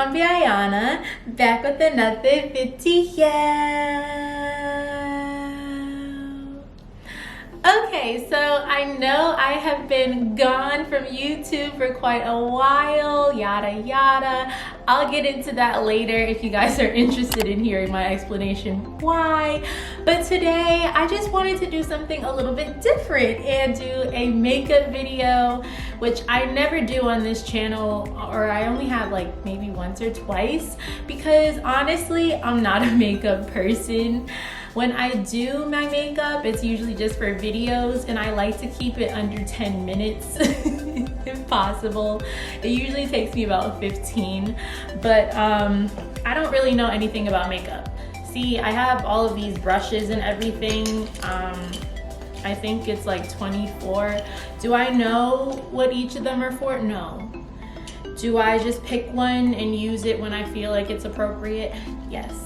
Niambi Ayanna, back with another video. Okay, so I know I have been gone from YouTube for quite a while, yada yada. I'll get into that later if you guys are interested in hearing my explanation why. But today I just wanted to do something a little bit different and do a makeup video, which I never do on this channel, or I only have like maybe once or twice, because honestly, I'm not a makeup person. When I do my makeup, it's usually just for videos, and I like to keep it under 10 minutes if possible. It usually takes me about 15, but I don't really know anything about makeup. See, I have all of these brushes and everything. I think it's like 24. Do I know what each of them are for? No. Do I just pick one and use it when I feel like it's appropriate? Yes.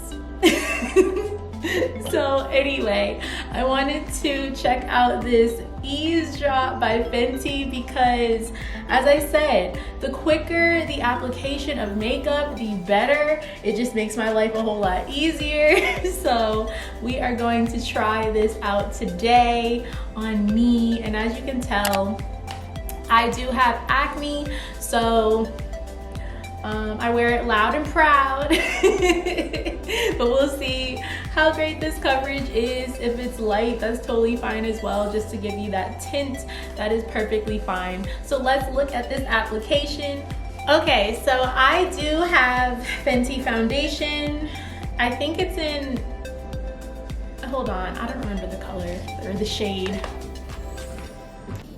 So anyway, I wanted to check out this Eaze Drop by Fenty because, as I said, the quicker the application of makeup, the better. It just makes my life a whole lot easier. So we are going to try this out today on me, and as you can tell, I do have acne, so I wear it loud and proud. But we'll see how great this coverage is. If it's light, that's totally fine as well, just to give you that tint. That is perfectly fine. So let's look at this application. Okay, so I do have Fenty foundation. I think it's in, hold on, I don't remember the color or the shade.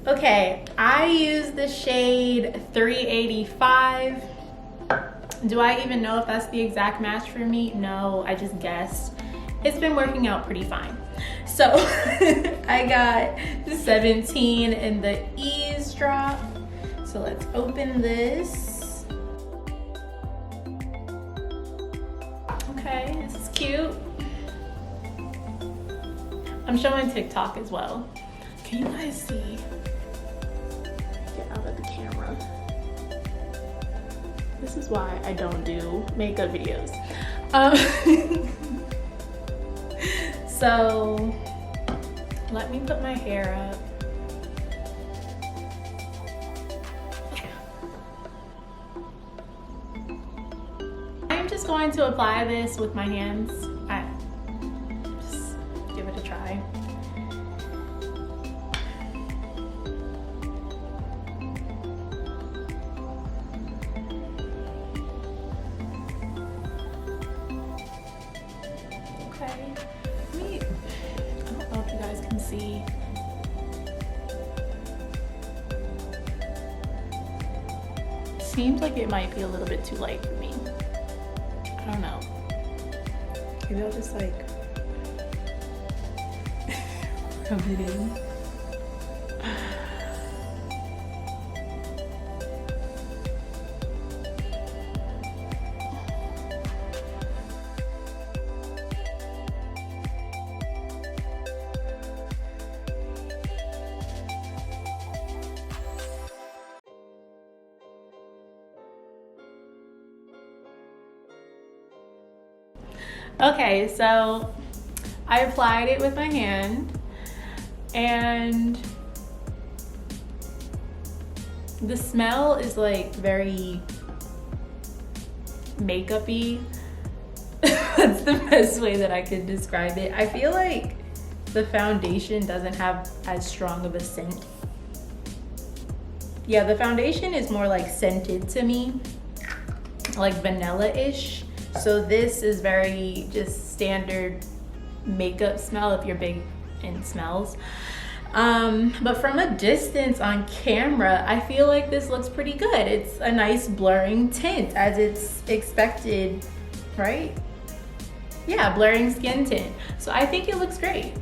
Okay, I use the shade 385. Do I even know if that's the exact match for me? No, I just guessed. It's been working out pretty fine. So I got the 17 in the Eaze Drop. So let's open this. Okay, this is cute. I'm showing TikTok as well. Can you guys see? Get out of the camera. This is why I don't do makeup videos. So let me put my hair up. I'm just going to apply this with my hands. Just give it a try. I don't know if you guys can see. Seems like it might be a little bit too light for me. I don't know. Maybe I'll just like rub it in. Okay, so I applied it with my hand, and the smell is like very makeup-y. That's the best way that I could describe it. I feel like the foundation doesn't have as strong of a scent. Yeah, the foundation is more like scented to me, like vanilla-ish. So this is very just standard makeup smell if you're big in smells. But from a distance on camera, I feel like this looks pretty good. It's a nice blurring tint as it's expected, right? Yeah, blurring skin tint. So I think it looks great.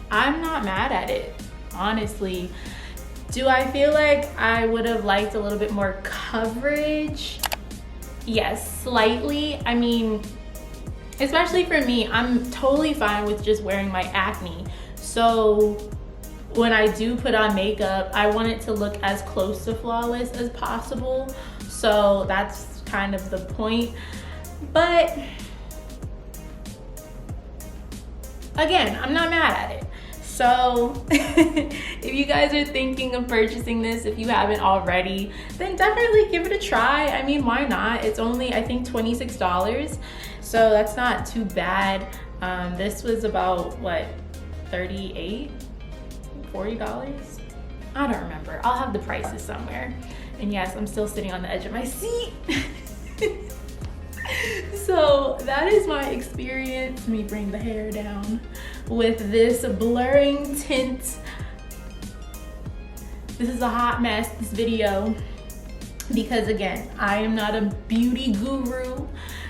I'm not mad at it, honestly. Do I feel like I would have liked a little bit more coverage? Yes, slightly. I mean, especially for me, I'm totally fine with just wearing my acne. So when I do put on makeup, I want it to look as close to flawless as possible. So that's kind of the point. But again, I'm not mad at it. So if you guys are thinking of purchasing this, if you haven't already, then definitely give it a try. I mean, why not? It's only, I think, $26. So that's not too bad. This was about what, $38, $40? I don't remember. I'll have the prices somewhere. And yes, I'm still sitting on the edge of my seat. So that is my experience. Let me bring the hair down with this blurring tint. This is a hot mess, this video, because again, I am not a beauty guru.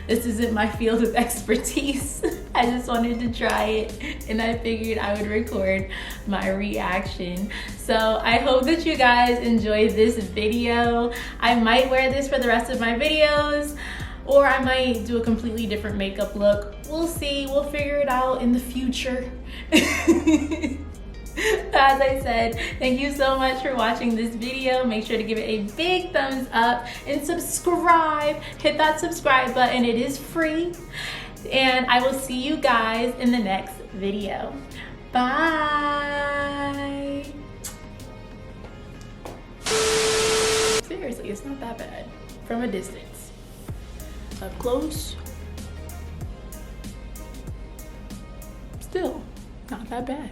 This isn't my field of expertise. I just wanted to try it and I figured I would record my reaction. So I hope that you guys enjoyed this video. I might wear this for the rest of my videos, or I might do a completely different makeup look. We'll see, we'll figure it out in the future. As I said, thank you so much for watching this video. Make sure to give it a big thumbs up and subscribe. Hit that subscribe button, it is free. And I will see you guys in the next video. Bye. Seriously, it's not that bad from a distance. Up close, still not that bad.